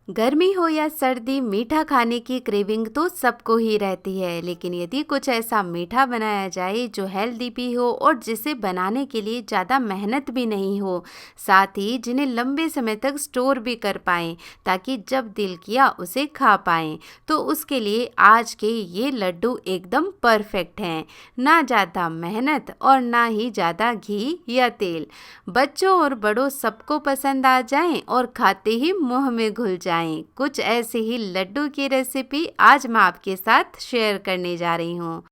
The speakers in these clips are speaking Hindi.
गर्मी हो या सर्दी, मीठा खाने की क्रेविंग तो सबको ही रहती है। लेकिन यदि कुछ ऐसा मीठा बनाया जाए जो हेल्दी भी हो और जिसे बनाने के लिए ज़्यादा मेहनत भी नहीं हो, साथ ही जिन्हें लंबे समय तक स्टोर भी कर पाएं ताकि जब दिल किया उसे खा पाएं, तो उसके लिए आज के ये लड्डू एकदम परफेक्ट हैं। ना ज़्यादा मेहनत और ना ही ज़्यादा घी या तेल, बच्चों और बड़ों सबको पसंद आ जाएं और खाते ही मुंह में घुल जाएं। कुछ ऐसे ही लड्डू की रेसिपी आज मैं आपके साथ शेयर करने जा रही हूँ।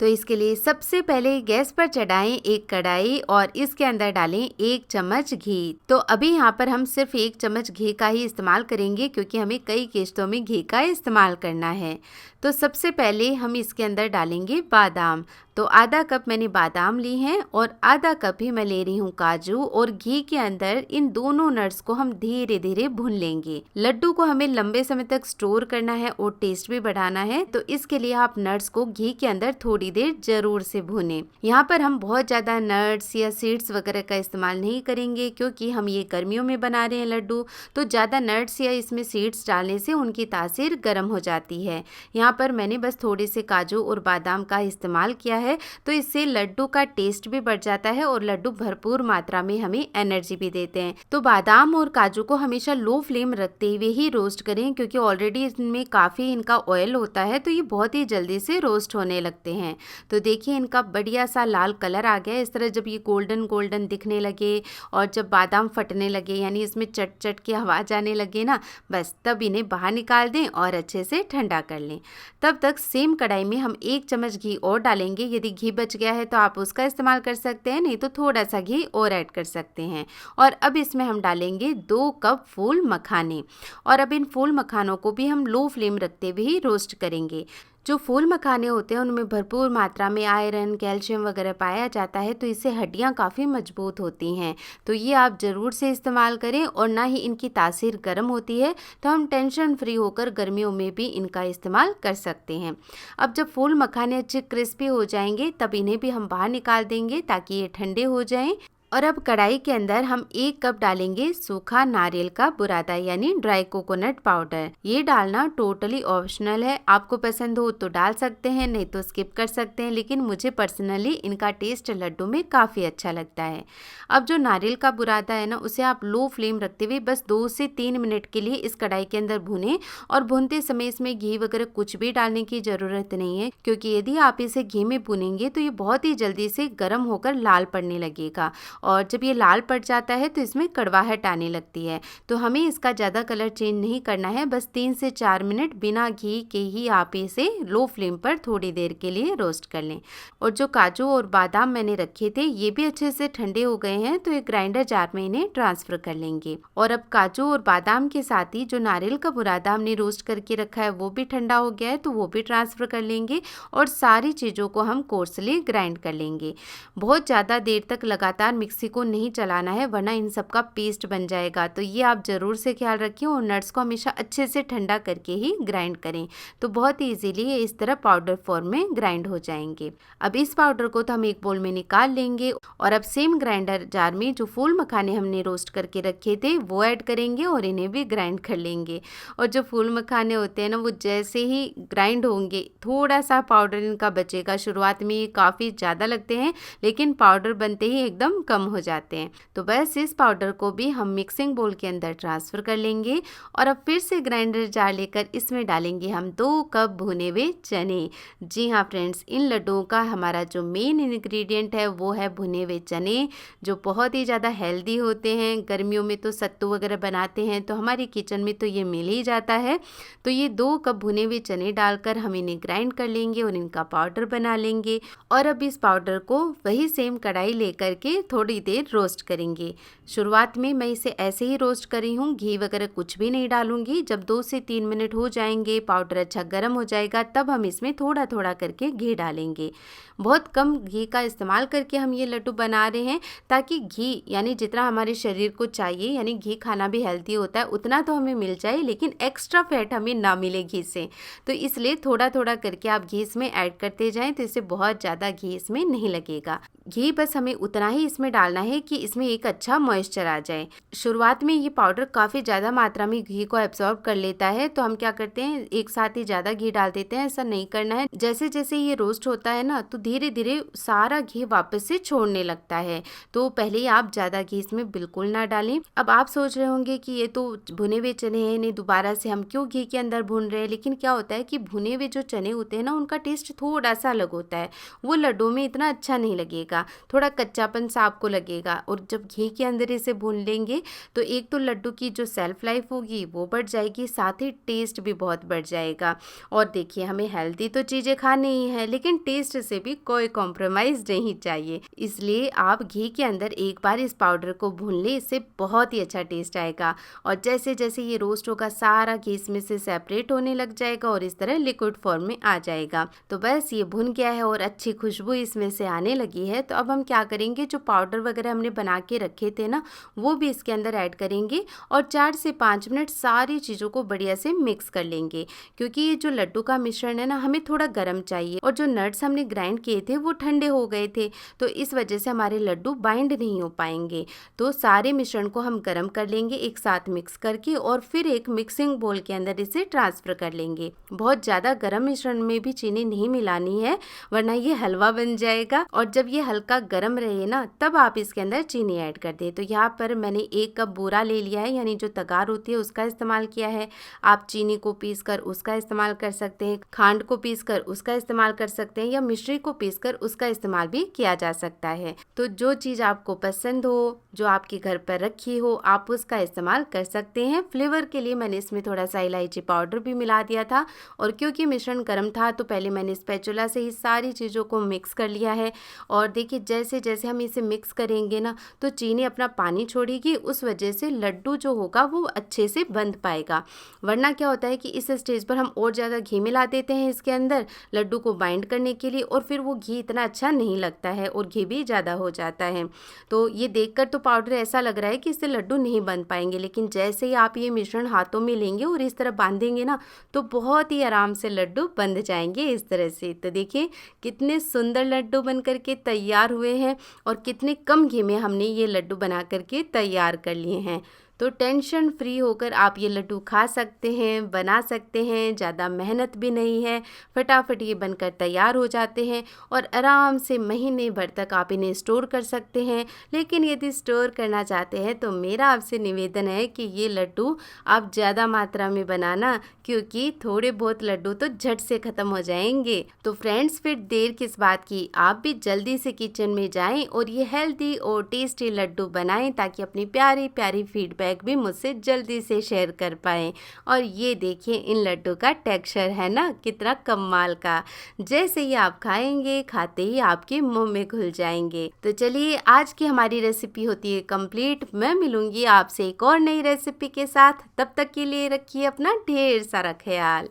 तो इसके लिए सबसे पहले गैस पर चढ़ाएं एक कढ़ाई और इसके अंदर डालें 1 चम्मच घी। तो अभी यहाँ पर हम सिर्फ 1 चम्मच घी का ही इस्तेमाल करेंगे क्योंकि हमें कई किश्तों में घी का इस्तेमाल करना है। तो सबसे पहले हम इसके अंदर डालेंगे बादाम। तो आधा कप मैंने बादाम ली हैं और आधा कप ही मैं ले रही हूँ काजू। और घी के अंदर इन दोनों नट्स को हम धीरे धीरे भून लेंगे। लड्डू को हमें लंबे समय तक स्टोर करना है और टेस्ट भी बढ़ाना है, तो इसके लिए आप नट्स को घी के अंदर थोड़ी देर जरूर से भूनें। यहाँ पर हम बहुत ज्यादा नट्स या सीड्स वगैरह का इस्तेमाल नहीं करेंगे क्योंकि हम ये गर्मियों में बना रहे हैं लड्डू, तो ज्यादा नट्स या इसमें सीड्स डालने से उनकी तासीर गर्म हो जाती है। यहाँ पर मैंने बस थोड़े से काजू और बादाम का इस्तेमाल किया है, तो इससे लड्डू का टेस्ट भी बढ़ जाता है और लड्डू भरपूर मात्रा में हमें एनर्जी भी देते हैं। तो बादाम और काजू को हमेशा लो फ्लेम रखते हुए ही रोस्ट करें क्योंकि ऑलरेडी इसमें काफ़ी इनका ऑयल होता है, तो ये बहुत ही जल्दी से रोस्ट होने लगते हैं। तो देखिए इनका बढ़िया सा लाल कलर आ गया। इस तरह जब ये गोल्डन गोल्डन दिखने लगे और जब बादाम फटने लगे, यानी इसमें चट चट की आवाज़ आने लगे ना, बस तब इन्हें बाहर निकाल दें और अच्छे से ठंडा कर लें। तब तक सेम कढ़ाई में हम 1 चम्मच घी और डालेंगे। यदि घी बच गया है तो आप उसका इस्तेमाल कर सकते हैं, नहीं तो थोड़ा सा घी और ऐड कर सकते हैं। और अब इसमें हम डालेंगे 2 कप फूल मखाने। और अब इन फूल मखानों को भी हम लो फ्लेम रखते हुए ही रोस्ट करेंगे। जो फूल मखाने होते हैं उनमें भरपूर मात्रा में आयरन, कैल्शियम वगैरह पाया जाता है, तो इससे हड्डियां काफ़ी मजबूत होती हैं। तो ये आप ज़रूर से इस्तेमाल करें। और ना ही इनकी तासीर गर्म होती है, तो हम टेंशन फ्री होकर गर्मियों में भी इनका इस्तेमाल कर सकते हैं। अब जब फूल मखाने अच्छे क्रिस्पी हो जाएंगे तब इन्हें भी हम बाहर निकाल देंगे ताकि ये ठंडे हो जाएं। और अब कढ़ाई के अंदर हम 1 कप डालेंगे सूखा नारियल का बुरादा यानी ड्राई कोकोनट पाउडर। ये डालना टोटली ऑप्शनल है, आपको पसंद हो तो डाल सकते हैं, नहीं तो स्किप कर सकते हैं, लेकिन मुझे पर्सनली इनका टेस्ट लड्डू में काफ़ी अच्छा लगता है। अब जो नारियल का बुरादा है ना, उसे आप लो फ्लेम रखते हुए बस 2 से 3 मिनट के लिए इस कढ़ाई के अंदर भुनें। और भूनते समय इसमें घी वगैरह कुछ भी डालने की ज़रूरत नहीं है क्योंकि यदि आप इसे घी में भुनेंगे तो ये बहुत ही जल्दी से गर्म होकर लाल पड़ने लगेगा। और जब ये लाल पड़ जाता है तो इसमें कड़वाहट आने लगती है। तो हमें इसका ज़्यादा कलर चेंज नहीं करना है, बस 3 से 4 मिनट बिना घी के ही आप इसे लो फ्लेम पर थोड़ी देर के लिए रोस्ट कर लें। और जो काजू और बादाम मैंने रखे थे ये भी अच्छे से ठंडे हो गए हैं, तो एक ग्राइंडर जार में इन्हें ट्रांसफ़र कर लेंगे। और अब काजू और बादाम के साथ ही जो नारियल का बुरादा हमने रोस्ट करके रखा है वो भी ठंडा हो गया है, तो वो भी ट्रांसफ़र कर लेंगे। और सारी चीज़ों को हम कोर्सली ग्राइंड कर लेंगे। बहुत ज़्यादा देर तक लगातार मिक्सी को नहीं चलाना है वरना इन सब का पेस्ट बन जाएगा, तो ये आप ज़रूर से ख्याल रखें। और नट्स को हमेशा अच्छे से ठंडा करके ही ग्राइंड करें, तो बहुत ही इजीली ये इस तरह पाउडर फॉर्म में ग्राइंड हो जाएंगे। अब इस पाउडर को तो हम एक बोल में निकाल लेंगे और अब सेम ग्राइंडर जार में जो फूल मखाने हमने रोस्ट करके रखे थे वो ऐड करेंगे और इन्हें भी ग्राइंड कर लेंगे। और जो फूल मखाने होते हैं ना, वो जैसे ही ग्राइंड होंगे थोड़ा सा पाउडर इनका बचेगा। शुरुआत में ये काफ़ी ज़्यादा लगते हैं लेकिन पाउडर बनते ही एकदम कम हो जाते हैं। तो बस इस पाउडर को भी हम मिक्सिंग बोल के अंदर ट्रांसफ़र कर लेंगे। और अब फिर से ग्राइंडर जार लेकर इसमें डालेंगे हम 2 कप भुने हुए चने। जी हाँ फ्रेंड्स, इन लड्डुओं का हमारा जो मेन इंग्रेडिएंट है वो है भुने हुए चने, जो बहुत ही ज़्यादा हेल्दी होते हैं। गर्मियों में तो सत्तू वगैरह बनाते हैं तो हमारी किचन में तो ये मिल ही जाता है। तो ये 2 कप भुने हुए चने डालकर हम इन्हें ग्राइंड कर लेंगे और इनका पाउडर बना लेंगे। और अब इस पाउडर को वही सेम कढ़ाई लेकर के थोड़ी देर रोस्ट करेंगे। शुरुआत में मैं इसे ऐसे ही रोस्ट कर रही हूँ, घी वगैरह कुछ भी नहीं डालूंगी। जब 2 से 3 मिनट हो जाएंगे, पाउडर अच्छा गर्म हो जाएगा, तब हम इसमें थोड़ा थोड़ा करके घी डालेंगे। बहुत कम घी का इस्तेमाल करके हम ये लड्डू बना रहे हैं ताकि घी यानी जितना हमारे शरीर को चाहिए, यानी घी खाना भी हेल्दी होता है, उतना तो हमें मिल जाए लेकिन एक्स्ट्रा फैट हमें ना मिले घी से। तो इसलिए थोड़ा थोड़ा करके आप घी इसमें ऐड करते जाएं, तो इससे बहुत ज़्यादा घी इसमें नहीं लगेगा। घी बस हमें उतना ही इसमें डालना है कि इसमें एक अच्छा मॉइस्चर आ जाए। शुरुआत में ये पाउडर काफ़ी ज़्यादा मात्रा में घी को एब्जॉर्ब कर लेता है, तो हम क्या करते हैं एक साथ ही ज़्यादा घी डाल देते हैं। ऐसा नहीं करना है। जैसे जैसे ये रोस्ट होता है ना, तो धीरे धीरे सारा घी वापस से छोड़ने लगता है। तो पहले ही आप ज़्यादा घी इसमें बिल्कुल ना डालें। अब आप सोच रहे होंगे कि ये तो भुने हुए चने हैं, इन्हें दोबारा से हम क्यों घी के अंदर भून रहे हैं। लेकिन क्या होता है कि भुने हुए जो चने होते हैं ना, उनका टेस्ट थोड़ा सा अलग होता है। वो लड्डू में इतना अच्छा नहीं लगेगा, थोड़ा कच्चापन सा आपको लगेगा। और जब घी के अंदर इसे भून लेंगे तो एक तो लड्डू की जो सेल्फ लाइफ होगी वो बढ़ जाएगी, साथ ही टेस्ट भी बहुत बढ़ जाएगा। और देखिए, हमें हेल्दी तो चीज़ें खानी ही है, लेकिन टेस्ट से भी कोई कॉम्प्रोमाइज़ नहीं चाहिए। इसलिए आप घी के अंदर एक बार इस पाउडर को भून लें, इससे बहुत ही अच्छा टेस्ट आएगा। और जैसे जैसे ये रोस्ट होगा, सारा घी इसमें से सेपरेट होने लग जाएगा और इस तरह लिक्विड फॉर्म में आ जाएगा। तो बस ये भुन गया है और अच्छी खुशबू इसमें से आने लगी है। तो अब हम क्या करेंगे, जो पाउडर वगैरह हमने बना के रखे थे ना, वो भी इसके अंदर ऐड करेंगे और 4 से 5 मिनट सारी चीज़ों को बढ़िया से मिक्स कर लेंगे। क्योंकि ये जो लड्डू का मिश्रण है ना, हमें थोड़ा गर्म चाहिए और जो नट्स हमने ग्राइंड किए थे वो ठंडे हो गए थे, तो इस वजह से हमारे लड्डू बाइंड नहीं हो पाएंगे। तो सारे मिश्रण को हम गर्म कर लेंगे एक साथ मिक्स करके और फिर एक मिक्सिंग बोल के अंदर इसे ट्रांसफ़र कर लेंगे। बहुत ज़्यादा गर्म मिश्रण में भी चीनी नहीं मिलानी है, वरना ये हलवा बन जाएगा। और जब ये हल्का गर्म रहे ना, तब आप इसके अंदर चीनी ऐड कर दें। तो यहाँ पर मैंने 1 कप बूरा ले लिया है, यानी जो तगार होती है उसका इस्तेमाल किया है। आप चीनी को पीस कर उसका इस्तेमाल कर सकते हैं, खांड को पीस कर उसका इस्तेमाल कर सकते हैं, या मिश्री को पीस कर उसका इस्तेमाल भी किया जा सकता है। तो जो चीज़ आपको पसंद हो, जो आपके घर पर रखी हो, आप उसका इस्तेमाल कर सकते हैं। फ्लेवर के लिए मैंने इसमें थोड़ा सा इलायची पाउडर भी मिला दिया था। और क्योंकि मिश्रण गर्म था, तो पहले मैंने स्पैचुला से ही सारी चीज़ों को मिक्स कर लिया है। और देखिए, जैसे जैसे हम इसे मिक्स करेंगे ना, तो चीनी अपना पानी छोड़ेगी, उस वजह से लड्डू जो होगा वो अच्छे से बंध पाएगा। वरना क्या होता है कि इस स्टेज पर हम और ज़्यादा घी मिला देते हैं इसके अंदर लड्डू को बाइंड करने के लिए, और फिर वो घी इतना अच्छा नहीं लगता है और घी भी ज़्यादा हो जाता है। तो ये देखकर तो पाउडर ऐसा लग रहा है कि इससे लड्डू नहीं बन पाएंगे, लेकिन जैसे ही आप ये मिश्रण हाथों में लेंगे और इस तरह बांधेंगे ना, तो बहुत ही आराम से लड्डू बंध जाएंगे इस तरह से। तो देखिए, कितने सुंदर लड्डू बन करके तैयार हुए हैं और कितने कम घी में हमने ये लड्डू बना करके तैयार कर लिए हैं। तो टेंशन फ्री होकर आप ये लड्डू खा सकते हैं, बना सकते हैं। ज़्यादा मेहनत भी नहीं है, फटाफट ये बनकर तैयार हो जाते हैं और आराम से महीने भर तक आप इन्हें स्टोर कर सकते हैं। लेकिन यदि स्टोर करना चाहते हैं तो मेरा आपसे निवेदन है कि ये लड्डू आप ज़्यादा मात्रा में बनाना, क्योंकि थोड़े बहुत लड्डू तो झट से ख़त्म हो जाएंगे। तो फ्रेंड्स, फिर देर किस बात की, आप भी जल्दी से किचन में जाएं और ये हेल्दी और टेस्टी लड्डू बनाएं, ताकि अपनी प्यारी प्यारी फीडबैक भी मुझसे जल्दी से शेयर कर पाएँ। और ये देखिए, इन लड्डू का टेक्सचर है ना कितना कमाल का, जैसे ही आप खाएंगे, खाते ही आपके मुंह में घुल जाएंगे। तो चलिए, आज की हमारी रेसिपी होती है कंप्लीट। मैं मिलूंगी आपसे एक और नई रेसिपी के साथ। तब तक के लिए रखिए अपना ढेर सारा ख्याल।